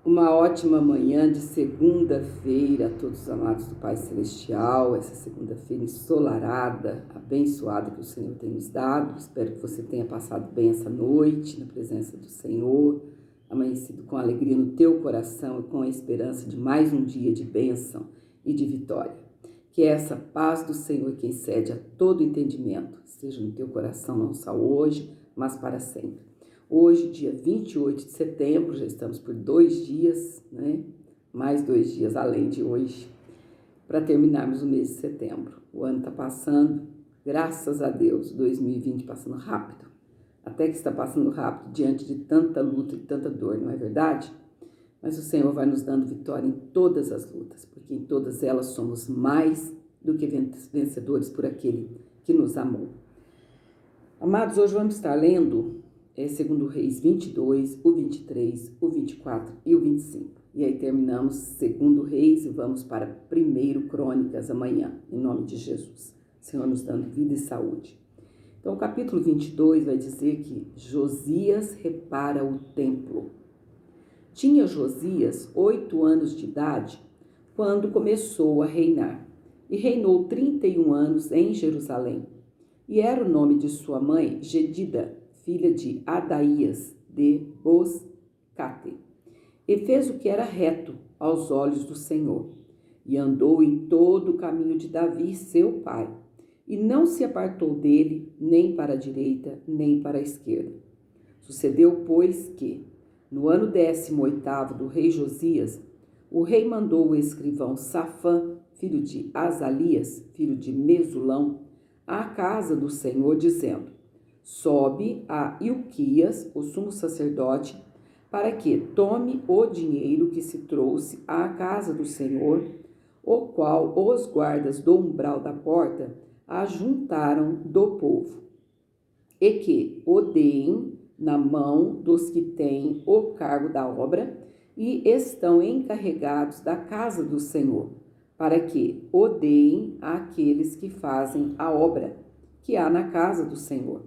Uma ótima manhã de segunda-feira a todos os amados do Pai Celestial, essa segunda-feira ensolarada, abençoada que o Senhor tem nos dado. Espero que você tenha passado bem essa noite na presença do Senhor, amanhecido com alegria no teu coração e com a esperança de mais um dia de bênção e de vitória. Que essa paz do Senhor, que excede a todo entendimento, esteja no teu coração não só hoje, mas para sempre. Hoje, dia 28 de setembro, já estamos por 2 dias, né? Mais 2 dias além de hoje, para terminarmos o mês de setembro. O ano está passando, graças a Deus, 2020 passando rápido. Até que está passando rápido diante de tanta luta e tanta dor, não é verdade? Mas o Senhor vai nos dando vitória em todas as lutas, porque em todas elas somos mais do que vencedores por aquele que nos amou. Amados, hoje vamos estar lendo segundo Reis 22, o 23, o 24 e o 25. E aí terminamos segundo Reis e vamos para primeiro Crônicas amanhã, em nome de Jesus. Senhor nos dando vida e saúde. Então o capítulo 22 vai dizer que Josias repara o templo. Tinha Josias 8 anos de idade quando começou a reinar, e reinou 31 anos em Jerusalém. E era o nome de sua mãe Jedida, filha de Adaías de Boscate. E fez o que era reto aos olhos do Senhor, e andou em todo o caminho de Davi, seu pai, e não se apartou dele, nem para a direita, nem para a esquerda. Sucedeu, pois, que, no ano 18º do rei Josias, o rei mandou o escrivão Safã, filho de Azalias, filho de Mesulão, à casa do Senhor, dizendo: sobe a Ilquias, o sumo sacerdote, para que tome o dinheiro que se trouxe à casa do Senhor, o qual os guardas do umbral da porta ajuntaram do povo, e que o deem na mão dos que têm o cargo da obra e estão encarregados da casa do Senhor, para que o deem àqueles que fazem a obra que há na casa do Senhor,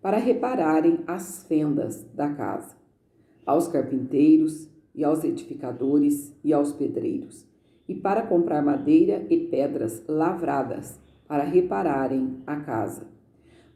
para repararem as fendas da casa, aos carpinteiros e aos edificadores e aos pedreiros, e para comprar madeira e pedras lavradas, para repararem a casa.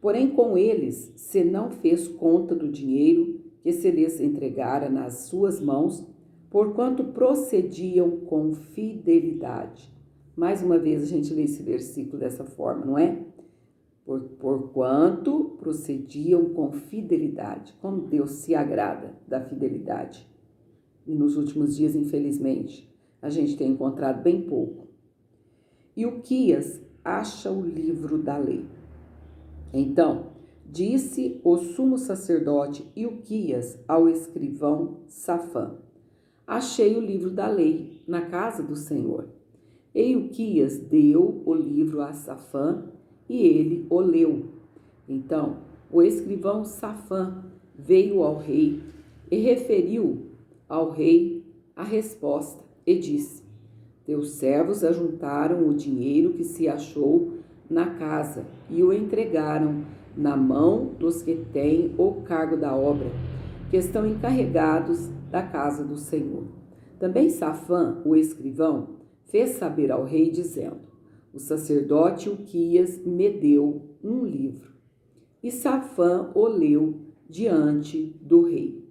Porém, com eles se não fez conta do dinheiro que se lhes entregara nas suas mãos, porquanto procediam com fidelidade. Mais uma vez a gente lê esse versículo dessa forma, não é? Porquanto procediam com fidelidade. Como Deus se agrada da fidelidade. E nos últimos dias, infelizmente, a gente tem encontrado bem pouco. Ilquias acha o livro da lei. Então, disse o sumo sacerdote Ilquias ao escrivão Safã: achei o livro da lei na casa do Senhor. E Ilquias deu o livro a Safã, e ele o leu. Então, o escrivão Safã veio ao rei e referiu ao rei a resposta e disse: teus servos ajuntaram o dinheiro que se achou na casa e o entregaram na mão dos que têm o cargo da obra, que estão encarregados da casa do Senhor. Também Safã, o escrivão, fez saber ao rei, dizendo: o sacerdote Ilquias me deu um livro. E Safã o leu diante do rei.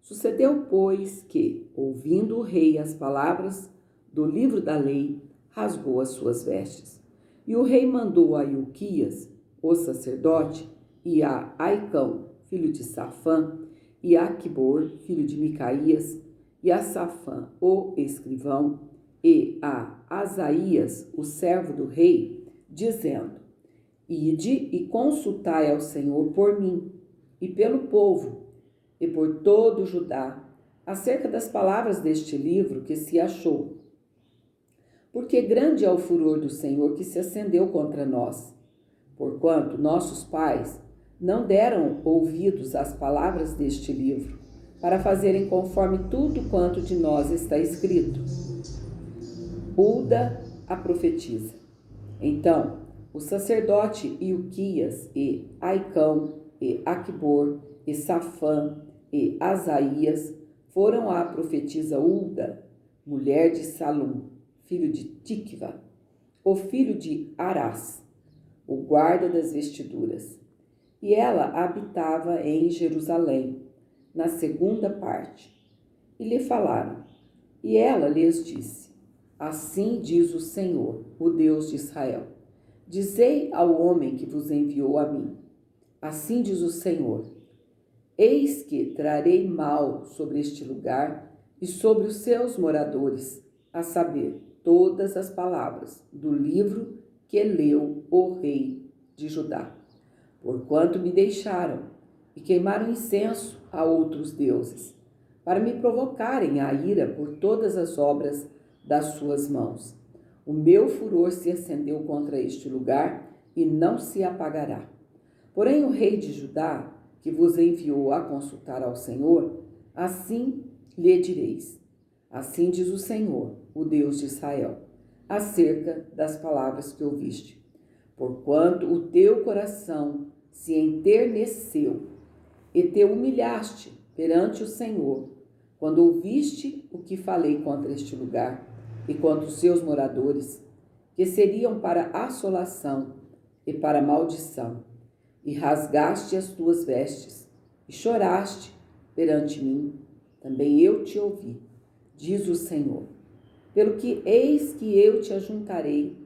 Sucedeu, pois, que, ouvindo o rei as palavras do livro da lei, rasgou as suas vestes. E o rei mandou a Ilquias, o sacerdote, e a Aicão, filho de Safã, e a Aquibor, filho de Micaías, e a Safã, o escrivão, e a Asaías, o servo do rei, dizendo: ide e consultai ao Senhor por mim, e pelo povo, e por todo o Judá, acerca das palavras deste livro que se achou. Porque grande é o furor do Senhor que se acendeu contra nós, porquanto nossos pais não deram ouvidos às palavras deste livro, para fazerem conforme tudo quanto de nós está escrito. Ulda a profetiza. Então, o sacerdote Ilquias e Aicão e Aquibor e Safã e Asaías foram à profetisa Hulda, mulher de Salum, filho de Tikva, o filho de Arás, o guarda das vestiduras. E ela habitava em Jerusalém, na segunda parte. E lhe falaram. E ela lhes disse: Assim diz o Senhor, o Deus de Israel: Dizei ao homem que vos enviou a mim: Assim diz o Senhor: Eis que trarei mal sobre este lugar e sobre os seus moradores, a saber, todas as palavras do livro que leu o rei de Judá. Porquanto me deixaram e queimaram incenso a outros deuses, para me provocarem a ira por todas as obras das suas mãos. O meu furor se acendeu contra este lugar e não se apagará. Porém o rei de Judá, que vos enviou a consultar ao Senhor, assim lhe direis: Assim diz o Senhor, o Deus de Israel, acerca das palavras que ouviste. Porquanto o teu coração se enterneceu e te humilhaste perante o Senhor, quando ouviste o que falei contra este lugar e contra os seus moradores, que seriam para assolação e para maldição, e rasgaste as tuas vestes e choraste perante mim, também eu te ouvi, diz o Senhor. Pelo que eis que eu te ajuntarei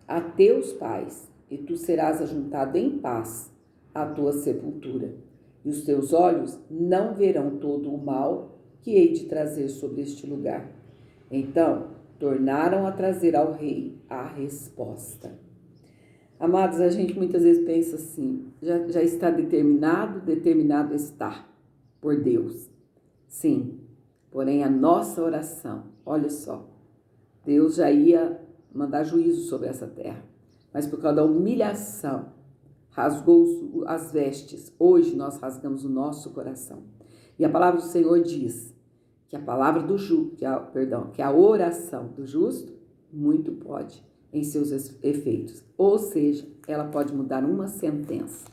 a teus pais, e tu serás ajuntado em paz à tua sepultura, e os teus olhos não verão todo o mal que hei de trazer sobre este lugar. Então tornaram a trazer ao rei a resposta. Amados, a gente muitas vezes pensa assim, já está determinado está por Deus. Sim, porém a nossa oração, olha só, Deus já ia mandar juízo sobre essa terra, mas por causa da humilhação, rasgou as vestes. Hoje nós rasgamos o nosso coração. E a palavra do Senhor diz que a palavra do que a oração do justo muito pode em seus efeitos. Ou seja, ela pode mudar uma sentença.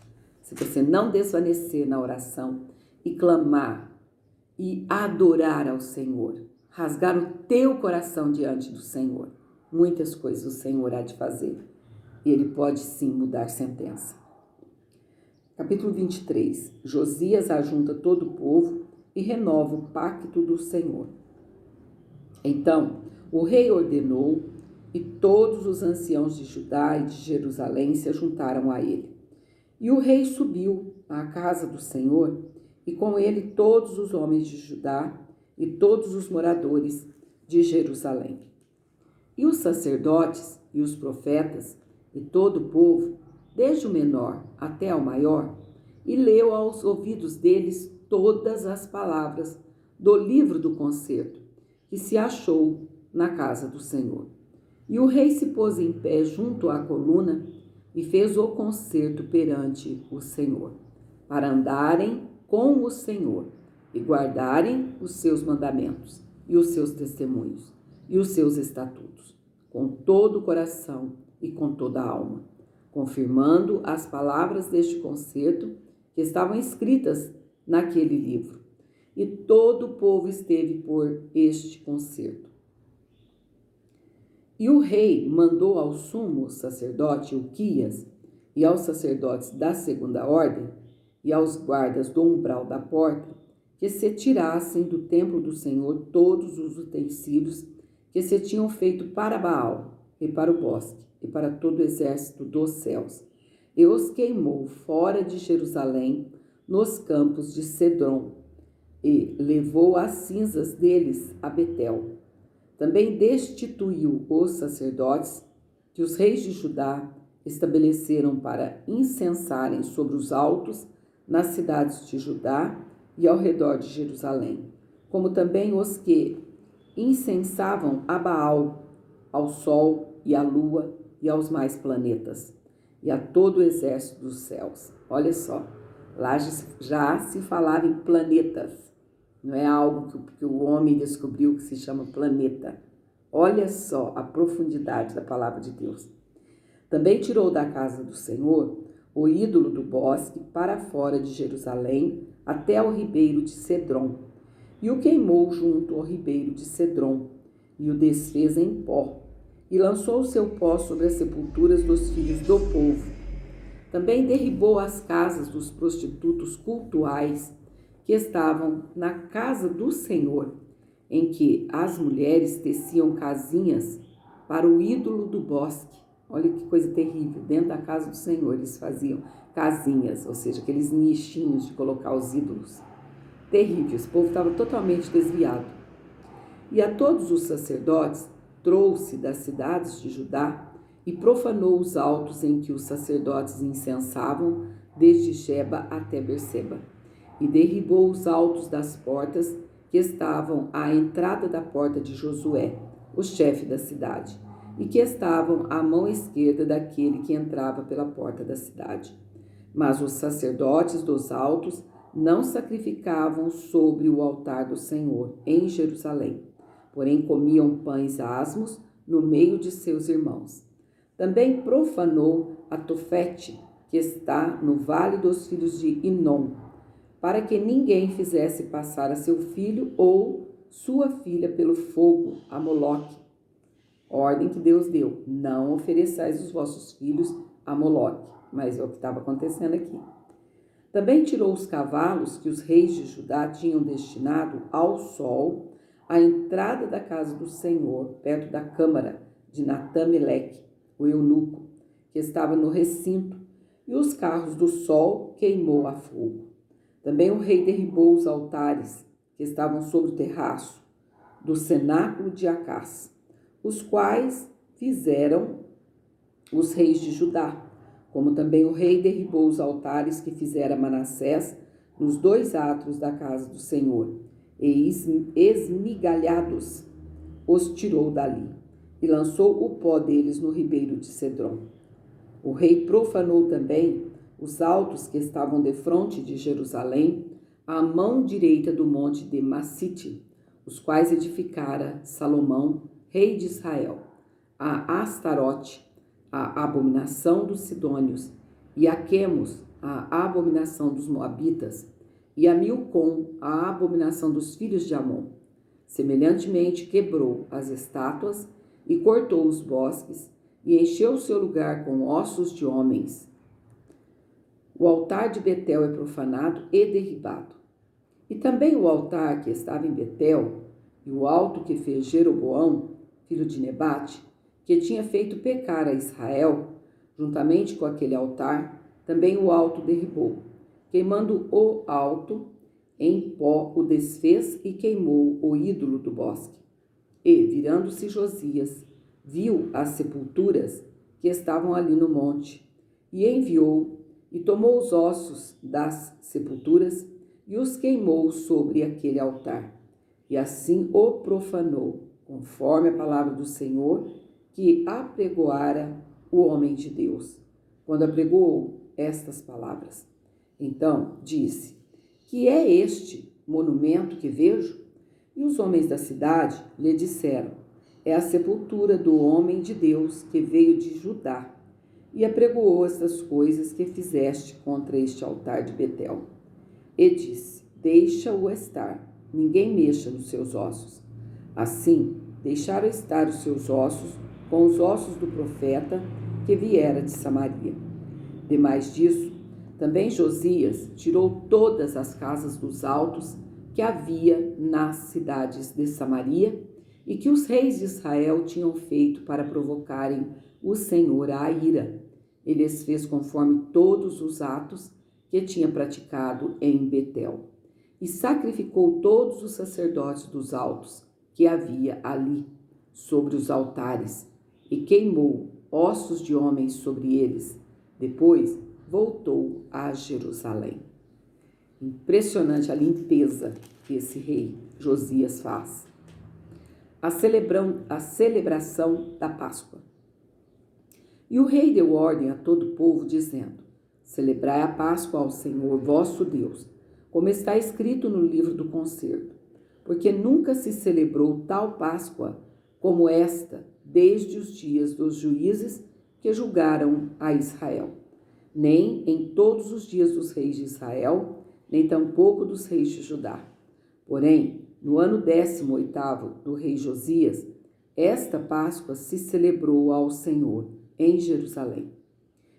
Se você não desvanecer na oração e clamar e adorar ao Senhor, rasgar o teu coração diante do Senhor, muitas coisas o Senhor há de fazer. E Ele pode sim mudar sentença. Capítulo 23. Josias ajunta todo o povo e renova o pacto do Senhor. Então o rei ordenou e todos os anciãos de Judá e de Jerusalém se juntaram a ele. E o rei subiu à casa do Senhor e com ele todos os homens de Judá e todos os moradores de Jerusalém. E os sacerdotes e os profetas e todo o povo, desde o menor até ao maior, e leu aos ouvidos deles todas as palavras do livro do concerto, que se achou na casa do Senhor. E o rei se pôs em pé junto à coluna e fez o concerto perante o Senhor, para andarem com o Senhor e guardarem os seus mandamentos e os seus testemunhos e os seus estatutos, com todo o coração e com toda a alma, confirmando as palavras deste concerto que estavam escritas naquele livro. E todo o povo esteve por este concerto. E o rei mandou ao sumo sacerdote Uquias e aos sacerdotes da segunda ordem e aos guardas do umbral da porta que se tirassem do templo do Senhor todos os utensílios que se tinham feito para Baal e para o bosque e para todo o exército dos céus, e os queimou fora de Jerusalém nos campos de Cedron, e levou as cinzas deles a Betel. Também destituiu os sacerdotes que os reis de Judá estabeleceram para incensarem sobre os altos nas cidades de Judá e ao redor de Jerusalém, como também os que incensavam a Baal, ao sol e à lua e aos mais planetas, e a todo o exército dos céus. Olha só, lá já se falava em planetas. Não é algo que o homem descobriu que se chama planeta. Olha só a profundidade da palavra de Deus. Também tirou da casa do Senhor o ídolo do bosque para fora de Jerusalém até ao ribeiro de Cedron. e o queimou junto ao ribeiro de Cedron, e o desfez em pó, e lançou o seu pó sobre as sepulturas dos filhos do povo. Também derribou as casas dos prostitutos cultuais que estavam na casa do Senhor, em que as mulheres teciam casinhas para o ídolo do bosque. Olha que coisa terrível, dentro da casa do Senhor eles faziam casinhas, ou seja, aqueles nichinhos de colocar os ídolos. Terrível, esse povo estava totalmente desviado. E a todos os sacerdotes trouxe das cidades de Judá e profanou os altos em que os sacerdotes incensavam, desde Geba até Berseba, e derribou os altos das portas que estavam à entrada da porta de Josué, o chefe da cidade, e que estavam à mão esquerda daquele que entrava pela porta da cidade. Mas os sacerdotes dos altos não sacrificavam sobre o altar do Senhor em Jerusalém, porém comiam pães asmos no meio de seus irmãos. Também profanou a Tofete, que está no vale dos filhos de Inom, para que ninguém fizesse passar a seu filho ou sua filha pelo fogo a Moloque. Ordem que Deus deu: não ofereçais os vossos filhos a Moloque. Mas é o que estava acontecendo aqui. Também tirou os cavalos que os reis de Judá tinham destinado ao sol à entrada da casa do Senhor, perto da câmara de Natã-Meleque, o eunuco, que estava no recinto, e os carros do sol queimou a fogo. Também o rei derribou os altares que estavam sobre o terraço do cenáculo de Acás, os quais fizeram os reis de Judá, como também o rei derribou os altares que fizera Manassés nos 2 átrios da casa do Senhor, e esmigalhados os tirou dali, e lançou o pó deles no ribeiro de Cedron. O rei profanou também os altos que estavam defronte de Jerusalém, à mão direita do monte de Massite, os quais edificara Salomão, rei de Israel, a Astarote, a abominação dos sidônios, e a Quemos, a abominação dos moabitas, e a Milcom, a abominação dos filhos de Amon. Semelhantemente quebrou as estátuas e cortou os bosques, e encheu o seu lugar com ossos de homens. O altar de Betel é profanado e derribado. E também o altar que estava em Betel, e o alto que fez Jeroboão, filho de Nebate, que tinha feito pecar a Israel, juntamente com aquele altar, também o alto derribou, queimando o alto em pó o desfez e queimou o ídolo do bosque. E, virando-se Josias, viu as sepulturas que estavam ali no monte, e enviou e tomou os ossos das sepulturas e os queimou sobre aquele altar, e assim o profanou, conforme a palavra do Senhor que apregoara o homem de Deus, quando apregoou estas palavras. Então disse: que é este monumento que vejo? E os homens da cidade lhe disseram: é a sepultura do homem de Deus que veio de Judá, e apregoou estas coisas que fizeste contra este altar de Betel. E disse: deixa-o estar, ninguém mexa nos seus ossos. Assim, deixaram estar os seus ossos com os ossos do profeta que viera de Samaria. Demais disso, também Josias tirou todas as casas dos altos que havia nas cidades de Samaria e que os reis de Israel tinham feito para provocarem o Senhor à ira. Ele as fez conforme todos os atos que tinha praticado em Betel. E sacrificou todos os sacerdotes dos altos que havia ali sobre os altares, e queimou ossos de homens sobre eles. Depois voltou a Jerusalém. Impressionante a limpeza que esse rei Josias faz. A celebração da Páscoa. E o rei deu ordem a todo o povo, dizendo: celebrai a Páscoa ao Senhor vosso Deus, como está escrito no livro do concerto, porque nunca se celebrou tal Páscoa como esta, desde os dias dos juízes que julgaram a Israel, nem em todos os dias dos reis de Israel, nem tampouco dos reis de Judá. Porém, No ano 18º do rei Josias, esta Páscoa se celebrou ao Senhor em Jerusalém.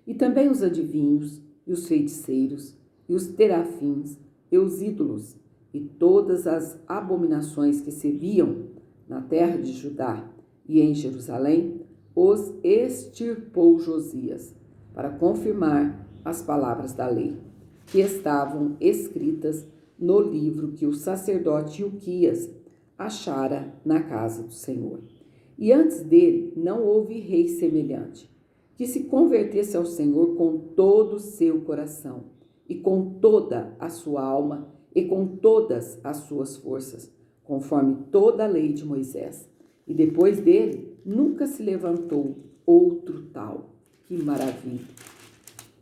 E também os adivinhos, e os feiticeiros, e os terafins, e os ídolos, e todas as abominações que se viam na terra de Judá e em Jerusalém, os extirpou Josias, para confirmar as palavras da lei, que estavam escritas no livro que o sacerdote Ilquias achara na casa do Senhor. E antes dele não houve rei semelhante, que se convertesse ao Senhor com todo o seu coração, e com toda a sua alma, e com todas as suas forças, conforme toda a lei de Moisés. E depois dele nunca se levantou outro tal. Que maravilha!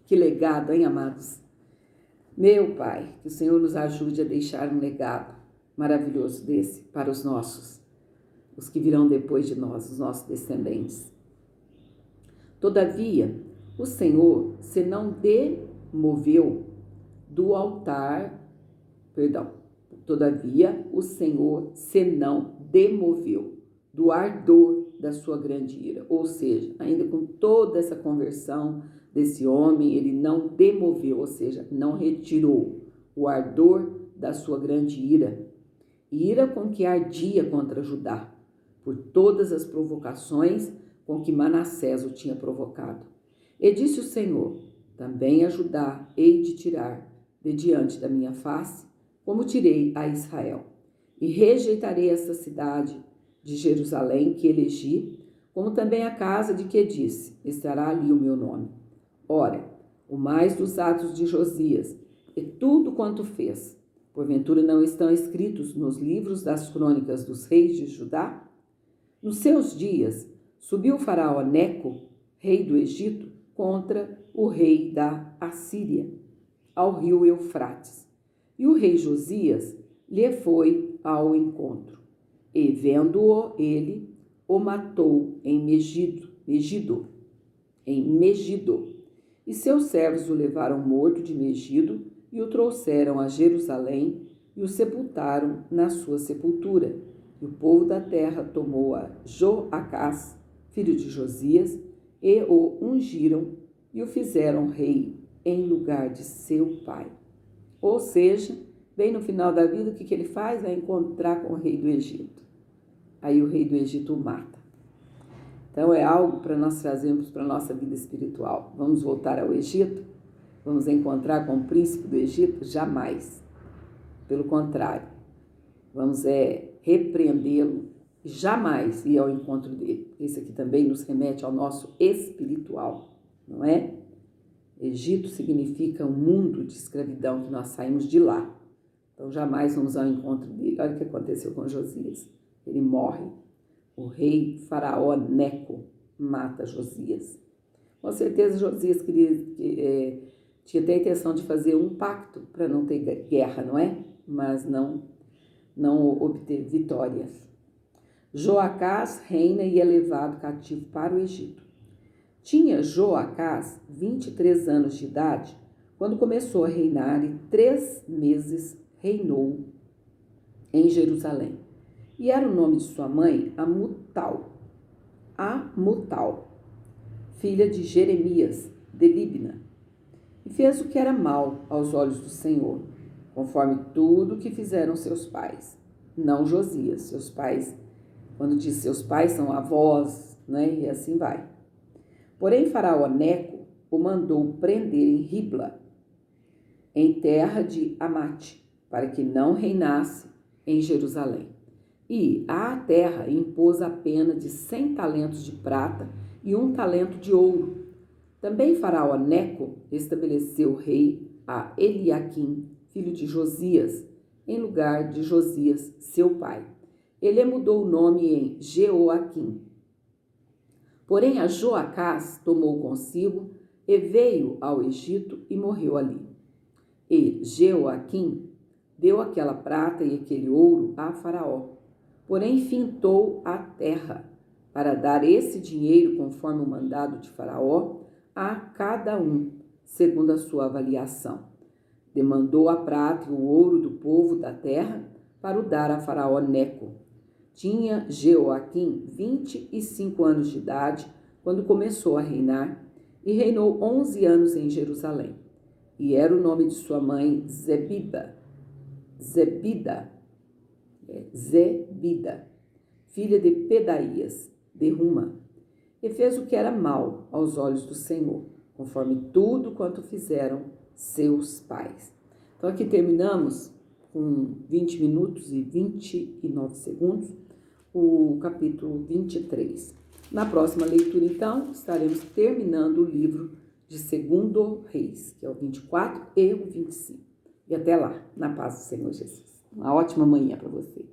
Que legado, hein, amados? Meu Pai, que o Senhor nos ajude a deixar um legado maravilhoso desse para os nossos, os que virão depois de nós, os nossos descendentes. Todavia, o Senhor se não demoveu do altar, todavia o Senhor se não demoveu do ardor da sua grande ira. Ou seja, ainda com toda essa conversão desse homem, ele não demoveu, ou seja, não retirou o ardor da sua grande ira. Ira com que ardia contra Judá, por todas as provocações com que Manassés o tinha provocado. E disse o Senhor: também a Judá hei de tirar de diante da minha face, como tirei a Israel. E rejeitarei esta cidade de Jerusalém que elegi, como também a casa de que disse: estará ali o meu nome. Ora, o mais dos atos de Josias, e tudo quanto fez, porventura não estão escritos nos livros das crônicas dos reis de Judá? Nos seus dias, subiu o faraó Neco, rei do Egito, contra o rei da Assíria, ao rio Eufrates. E o rei Josias lhe foi ao encontro, e vendo-o ele, o matou em Megido. E seus servos o levaram morto de Megido e o trouxeram a Jerusalém e o sepultaram na sua sepultura. E o povo da terra tomou a Joacás, filho de Josias, e o ungiram e o fizeram rei em lugar de seu pai. Ou seja, bem no final da vida, o que ele faz? Vai encontrar com o rei do Egito. Aí o rei do Egito o mata. Então é algo para nós trazermos para a nossa vida espiritual. Vamos voltar ao Egito? Vamos encontrar com o príncipe do Egito? Jamais. Pelo contrário, vamos repreendê-lo, jamais ir ao encontro dele. Isso aqui também nos remete ao nosso espiritual, não é? Egito significa um mundo de escravidão, que nós saímos de lá. Então jamais vamos ao encontro dele. Olha o que aconteceu com Josias. Ele morre. O rei faraó Neco mata Josias. Com certeza Josias tinha até a intenção de fazer um pacto para não ter guerra, não é? Mas não obteve vitórias. Joacás reina e é levado cativo para o Egito. Tinha Joacás 23 anos de idade quando começou a reinar, e 3 meses reinou em Jerusalém. E era o nome de sua mãe Amutal, filha de Jeremias, de Líbna. E fez o que era mal aos olhos do Senhor, conforme tudo que fizeram seus pais. Não Josias, seus pais, quando diz seus pais, são avós, né? E assim vai. Porém, faraó Neco o mandou prender em Ribla, em terra de Amate, para que não reinasse em Jerusalém. E à terra impôs a pena de 100 talentos de prata e 1 talento de ouro. Também faraó Neco estabeleceu rei a Eliaquim, filho de Josias, em lugar de Josias, seu pai. Ele mudou o nome em Jeoaquim. Porém, a Joacás tomou consigo e veio ao Egito e morreu ali. E Jeoaquim deu aquela prata e aquele ouro a Faraó. Porém, fintou a terra para dar esse dinheiro, conforme o mandado de Faraó, a cada um, segundo a sua avaliação. Demandou a prata e o ouro do povo da terra para o dar a Faraó Neco. Tinha Jeoaquim 25 anos de idade quando começou a reinar e reinou 11 anos em Jerusalém. E era o nome de sua mãe Zebida, filha de Pedaías, de Ruma. E fez o que era mal aos olhos do Senhor, conforme tudo quanto fizeram seus pais. Então aqui terminamos com 20 minutos e 29 segundos, o capítulo 23. Na próxima leitura, então, estaremos terminando o livro de 2 Reis, que é o 24 e o 25. E até lá, na paz do Senhor Jesus. Uma ótima manhã para você.